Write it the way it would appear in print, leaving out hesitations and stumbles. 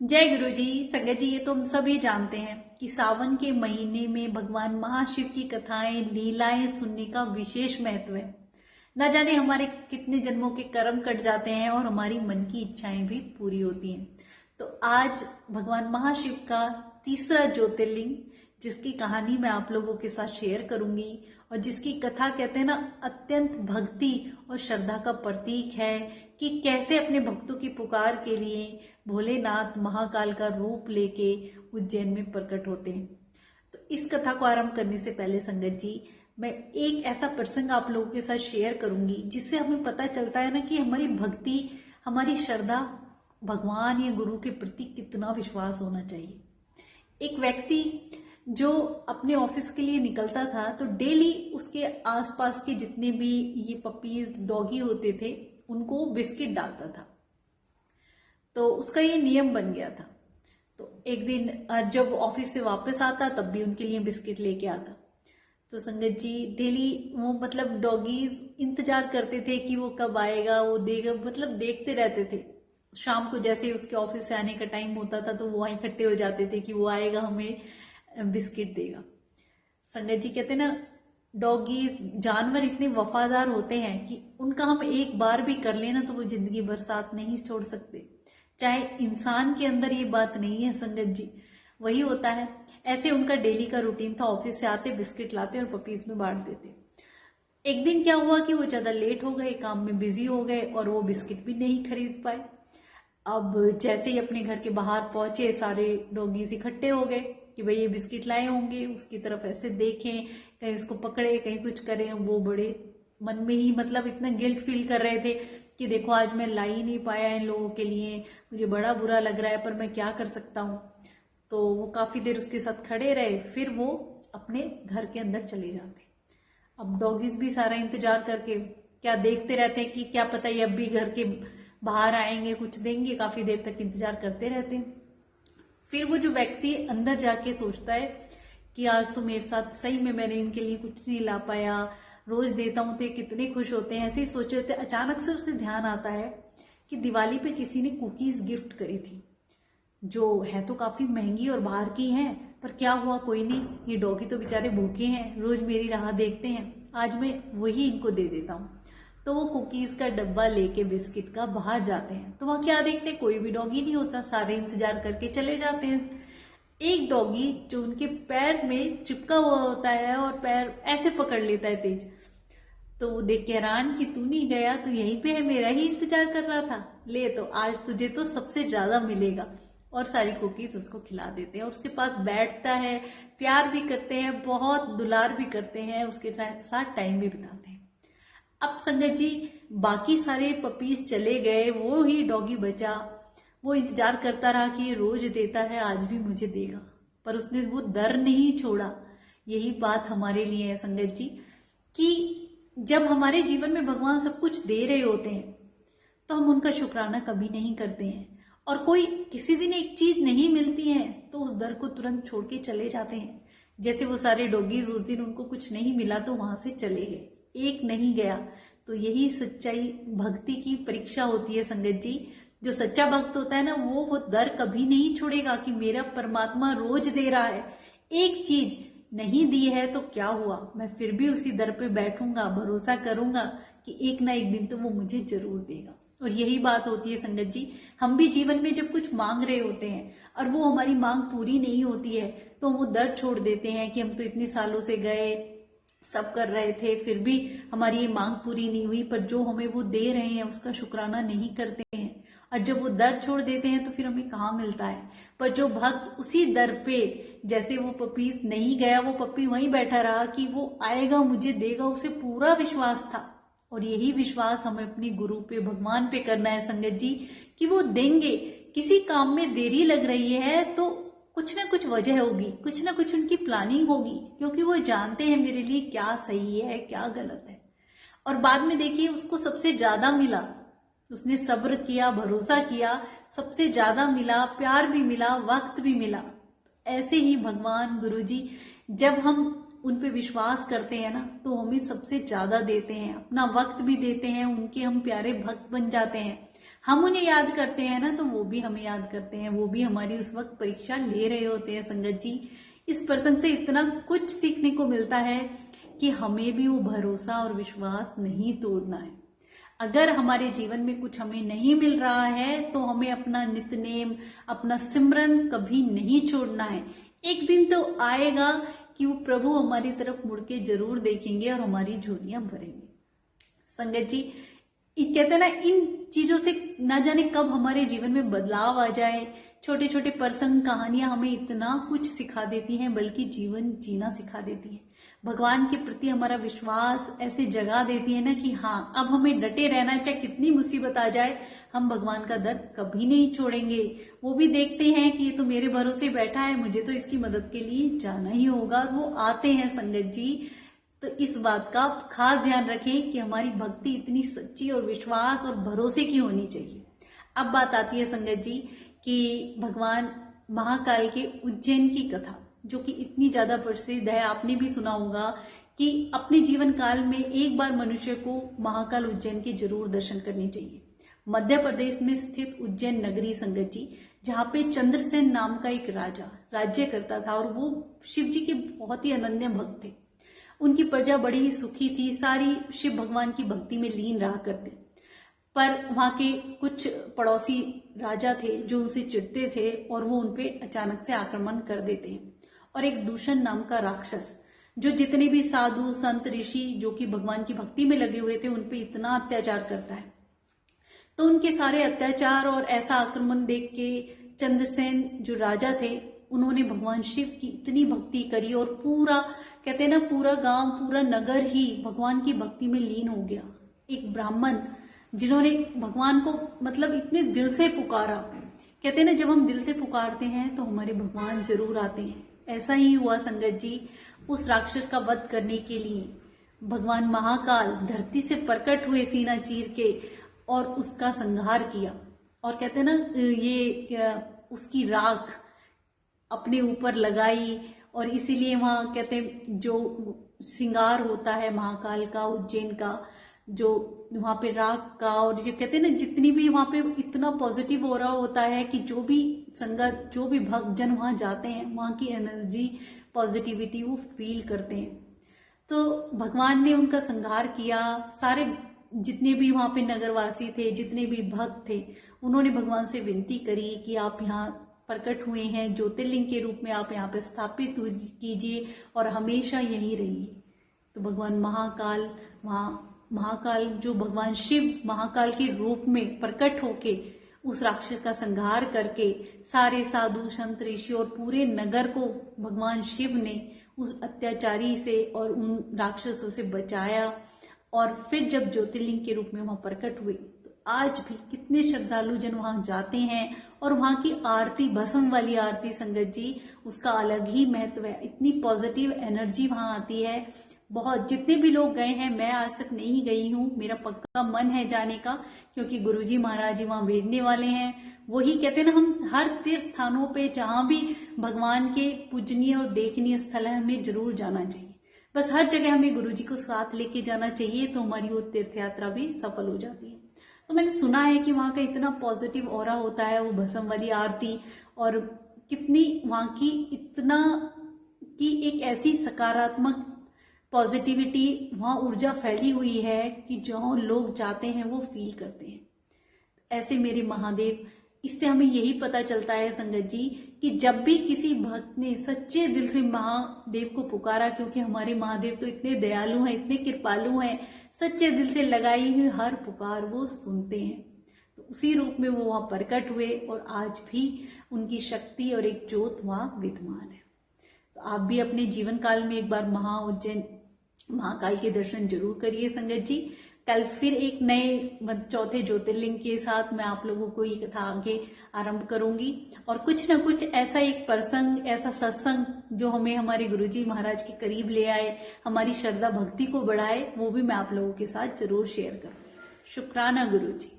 जय गुरु जी। संगत जी, ये तो हम सभी जानते हैं कि सावन के महीने में भगवान महाशिव की कथाएं लीलाएं सुनने का विशेष महत्व है। न जाने हमारे कितने जन्मों के कर्म कट जाते हैं और हमारी मन की इच्छाएं भी पूरी होती हैं। तो आज भगवान महाशिव का तीसरा ज्योतिर्लिंग, जिसकी कहानी मैं आप लोगों के साथ शेयर करूंगी और जिसकी कथा कहते हैं ना, अत्यंत भक्ति और श्रद्धा का प्रतीक है कि कैसे अपने भक्तों की पुकार के लिए भोलेनाथ महाकाल का रूप लेके उज्जैन में प्रकट होते हैं। तो इस कथा को आरंभ करने से पहले संगत जी, मैं एक ऐसा प्रसंग आप लोगों के साथ शेयर करूंगी जिससे हमें पता चलता है ना कि हमारी भक्ति, हमारी श्रद्धा भगवान या गुरु के प्रति कितना विश्वास होना चाहिए। एक व्यक्ति जो अपने ऑफिस के लिए निकलता था तो डेली उसके आसपास के जितने भी ये पपीज डॉगी होते थे उनको बिस्किट डालता था। तो उसका ये नियम बन गया था। तो एक दिन जब ऑफिस से वापस आता तब भी उनके लिए बिस्किट लेके आता। तो संगत जी, डेली वो डॉगीज इंतजार करते थे कि वो कब आएगा, वो देगा, देखते रहते थे। शाम को जैसे उसके ऑफिस से आने का टाइम होता था तो वो वहां इकट्ठे हो जाते थे कि वो आएगा, हमें बिस्किट देगा। संगत जी कहते ना, डॉगीज जानवर इतने वफादार होते हैं कि उनका हम एक बार भी कर लेना तो वो जिंदगी भर साथ नहीं छोड़ सकते। चाहे इंसान के अंदर ये बात नहीं है संगत जी, वही होता है। ऐसे उनका डेली का रूटीन था, ऑफिस से आते बिस्किट लाते और पपीज में बांट देते। एक दिन क्या हुआ कि वो ज्यादा लेट हो गए, काम में बिजी हो गए और वो बिस्किट भी नहीं खरीद पाए। अब जैसे ही अपने घर के बाहर पहुंचे, सारे डॉगीज इकट्ठे हो गए कि भाई ये बिस्किट लाए होंगे, उसकी तरफ ऐसे देखें, कहीं उसको पकड़े, कहीं कुछ करें। वो बड़े मन में ही इतना गिल्ट फील कर रहे थे कि देखो आज मैं ला ही नहीं पाया इन लोगों के लिए, मुझे बड़ा बुरा लग रहा है, पर मैं क्या कर सकता हूँ। तो वो काफी देर उसके साथ खड़े रहे, फिर वो अपने घर के अंदर चले जाते। अब डॉगीज भी सारा इंतजार करके क्या देखते रहते हैं कि क्या पता ये अब भी घर के बाहर आएंगे, कुछ देंगे। काफी देर तक इंतजार करते रहते हैं। फिर वो जो व्यक्ति अंदर जाके सोचता है कि आज तो मेरे साथ सही में मैंने इनके लिए कुछ नहीं ला पाया, रोज देता हूं तो ये कितने खुश होते हैं, ऐसे ही सोचे होते। अचानक से उसे ध्यान आता है कि दिवाली पे किसी ने कुकीज गिफ्ट करी थी, जो है तो काफी महंगी और बाहर की हैं, पर क्या हुआ, कोई नहीं, ये डॉगी तो बेचारे भूखे हैं, रोज मेरी राह देखते हैं, आज मैं वही इनको दे देता हूँ। तो वो कुकीज का डब्बा लेके बिस्किट का बाहर जाते हैं। तो वहां क्या देखते, कोई भी डॉगी नहीं होता, सारे इंतजार करके चले जाते हैं। एक डॉगी जो उनके पैर में चिपका हुआ होता है और पैर ऐसे पकड़ लेता है तेज। तो वो देख के हैरान कि तू नहीं गया, तो यहीं पे है, मेरा ही इंतजार कर रहा था, ले तो आज तुझे तो सबसे ज्यादा मिलेगा। और सारी कुकीज उसको खिला देते हैं और उसके पास बैठता है, प्यार भी करते हैं, बहुत दुलार भी करते हैं, उसके साथ टाइम भी बिताते हैं। अब संगत जी, बाकी सारे पपीज चले गए, वो ही डॉगी बचा। वो इंतजार करता रहा कि ये रोज देता है, आज भी मुझे देगा, पर उसने वो डर नहीं छोड़ा। यही बात हमारे लिए है संगत जी, कि जब हमारे जीवन में भगवान सब कुछ दे रहे होते हैं तो हम उनका शुक्राना कभी नहीं करते हैं। और कोई किसी दिन एक चीज नहीं मिलती है तो उस डर को तुरंत छोड़ के चले जाते हैं। जैसे वो सारे डॉगीज उस दिन उनको कुछ नहीं मिला तो वहां से चले गए, एक नहीं गया। तो यही सच्चाई भक्ति की परीक्षा होती है संगत जी। जो सच्चा भक्त होता है ना, वो दर कभी नहीं छोड़ेगा कि मेरा परमात्मा रोज दे रहा है, एक चीज नहीं दी है तो क्या हुआ, मैं फिर भी उसी दर पे बैठूंगा, भरोसा करूंगा कि एक ना एक दिन तो वो मुझे जरूर देगा। और यही बात होती है संगत जी, हम भी जीवन में जब कुछ मांग रहे होते हैं और वो हमारी मांग पूरी नहीं होती है तो वो दर छोड़ देते हैं कि हम तो इतने सालों से गए, सब कर रहे थे, फिर भी हमारी ये मांग पूरी नहीं हुई, पर जो हमें वो दे रहे हैं उसका शुक्राना नहीं करते हैं। और जब वो दर छोड़ देते हैं तो फिर हमें कहाँ मिलता है। पर जो भक्त उसी दर पे, जैसे वो पपीज नहीं गया, वो पप्पी वहीं बैठा रहा कि वो आएगा मुझे देगा, उसे पूरा विश्वास था। और यही विश्वास हमें अपनी गुरु पे, भगवान पे करना है संगत जी, कि वो देंगे। किसी काम में देरी लग रही है तो कुछ ना कुछ वजह होगी, कुछ ना कुछ उनकी प्लानिंग होगी, क्योंकि वो जानते हैं मेरे लिए क्या सही है क्या गलत है। और बाद में देखिए उसको सबसे ज्यादा मिला, उसने सब्र किया, भरोसा किया, सबसे ज्यादा मिला, प्यार भी मिला, वक्त भी मिला। ऐसे ही भगवान गुरुजी जब हम उन पे विश्वास करते हैं ना तो हमें सबसे ज्यादा देते हैं, अपना वक्त भी देते हैं, उनके हम प्यारे भक्त बन जाते हैं। हम उन्हें याद करते हैं ना, तो वो भी हमें याद करते हैं, वो भी हमारी उस वक्त परीक्षा ले रहे होते हैं। संगत जी, इस प्रसंग से इतना कुछ सीखने को मिलता है कि हमें भी वो भरोसा और विश्वास नहीं तोड़ना है। अगर हमारे जीवन में कुछ हमें नहीं मिल रहा है तो हमें अपना नित्यनेम, अपना सिमरन कभी नहीं छोड़ना है। एक दिन तो आएगा कि वो प्रभु हमारी तरफ मुड़ के जरूर देखेंगे और हमारी झोलियां भरेंगे। संगत जी, कहते हैं ना, इन चीजों से ना जाने कब हमारे जीवन में बदलाव आ जाए। छोटे छोटे प्रसंग, कहानियां हमें इतना कुछ सिखा देती हैं, बल्कि जीवन जीना सिखा देती हैं। भगवान के प्रति हमारा विश्वास ऐसे जगा देती है ना कि हाँ, अब हमें डटे रहना है, चाहे कितनी मुसीबत आ जाए, हम भगवान का दर कभी नहीं छोड़ेंगे। वो भी देखते हैं कि ये तो मेरे भरोसे बैठा है, मुझे तो इसकी मदद के लिए जाना ही होगा, वो आते हैं। संगत जी, तो इस बात का खास ध्यान रखें कि हमारी भक्ति इतनी सच्ची और विश्वास और भरोसे की होनी चाहिए। अब बात आती है संगत जी कि भगवान महाकाल के उज्जैन की कथा, जो कि इतनी ज्यादा प्रसिद्ध है, आपने भी सुना होगा कि अपने जीवन काल में एक बार मनुष्य को महाकाल उज्जैन के जरूर दर्शन करने चाहिए। मध्य प्रदेश में स्थित उज्जैन नगरी संगत जी, जहाँ पे चंद्रसेन नाम का एक राजा राज्य करता था, और वो शिव जी के बहुत ही अनन्य भक्त थे। उनकी प्रजा बड़ी ही सुखी थी, सारी शिव भगवान की भक्ति में लीन रहा करते। पर वहां के कुछ पड़ोसी राजा थे जो उनसे चिढ़ते थे, और वो उनपे अचानक से आक्रमण कर देते हैं। और एक दूषण नाम का राक्षस, जो जितने भी साधु संत ऋषि जो कि भगवान की भक्ति में लगे हुए थे, उनपे इतना अत्याचार करता है। तो उनके सारे अत्याचार और ऐसा आक्रमण देख के चंद्रसेन जो राजा थे, उन्होंने भगवान शिव की इतनी भक्ति करी, और पूरा, कहते हैं ना, पूरा गांव, पूरा नगर ही भगवान की भक्ति में लीन हो गया। एक ब्राह्मण जिन्होंने भगवान को मतलब इतने दिल से पुकारा, कहते हैं ना, जब हम दिल से पुकारते हैं तो हमारे भगवान जरूर आते हैं। ऐसा ही हुआ संगत जी। उस राक्षस का वध करने के लिए भगवान महाकाल धरती से प्रकट हुए सीना चीर के, और उसका संहार किया। और कहते हैं ना, ये उसकी राख अपने ऊपर लगाई, और इसीलिए वहां कहते हैं जो श्रृंगार होता है महाकाल का, उज्जैन का, जो वहां पे राख का, और जो कहते हैं ना, जितनी भी वहां पे इतना पॉजिटिव हो रहा होता है कि जो भी संगत, जो भी भक्त जन वहां जाते हैं, वहां की एनर्जी, पॉजिटिविटी वो फील करते हैं। तो भगवान ने उनका संहार किया। सारे जितने भी वहां पे नगरवासी थे, जितने भी भक्त थे, उन्होंने भगवान से विनती करी कि आप यहाँ प्रकट हुए हैं ज्योतिर्लिंग के रूप में, आप यहाँ पे स्थापित कीजिए और हमेशा यहीं रहिए। तो भगवान महाकाल, महाकाल जो भगवान शिव महाकाल के रूप में प्रकट होके उस राक्षस का संहार करके सारे साधु संत ऋषि और पूरे नगर को भगवान शिव ने उस अत्याचारी से और उन राक्षसों से बचाया। और फिर जब ज्योतिर्लिंग के रूप में वहां प्रकट हुए, तो आज भी कितने श्रद्धालु जन वहां जाते हैं, और वहां की आरती, भस्म वाली आरती संगत जी, उसका अलग ही महत्व है। इतनी पॉजिटिव एनर्जी वहां आती है। बहुत, जितने भी लोग गए हैं, मैं आज तक नहीं गई हूँ, मेरा पक्का मन है जाने का, क्योंकि गुरुजी महाराज जी वहां भेजने वाले हैं। वही कहते हैं ना, हम हर तीर्थ स्थानों पे जहां भी भगवान के पूजनीय और देखनीय स्थल है, हमें जरूर जाना चाहिए। बस हर जगह हमें गुरुजी को साथ लेके जाना चाहिए, तो हमारी वो तीर्थ यात्रा भी सफल हो जाती है। तो मैंने सुना है कि वहां का इतना पॉजिटिव ऑरा होता है, वो भस्म वाली आरती, और कितनी वहां की इतना की एक ऐसी सकारात्मक पॉजिटिविटी, वहां ऊर्जा फैली हुई है कि जहां लोग जाते हैं वो फील करते हैं। ऐसे मेरे महादेव, इससे हमें यही पता चलता है संगत जी कि जब भी किसी भक्त ने सच्चे दिल से महादेव को पुकारा, क्योंकि हमारे महादेव तो इतने दयालु हैं, इतने कृपालु हैं, सच्चे दिल से लगाई हुई हर पुकार वो सुनते हैं। तो उसी रूप में वो वहां प्रकट हुए, और आज भी उनकी शक्ति और एक ज्योत वहां विद्यमान है। तो आप भी अपने जीवन काल में एक बार उज्जैन महाकाल के दर्शन जरूर करिए संगत जी। कल फिर एक नए चौथे ज्योतिर्लिंग के साथ मैं आप लोगों को ये कथा आगे आरंभ करूंगी, और कुछ ना कुछ ऐसा एक प्रसंग, ऐसा सत्संग जो हमें हमारे गुरुजी महाराज के करीब ले आए, हमारी श्रद्धा भक्ति को बढ़ाए, वो भी मैं आप लोगों के साथ जरूर शेयर करूँ। शुक्राना गुरुजी।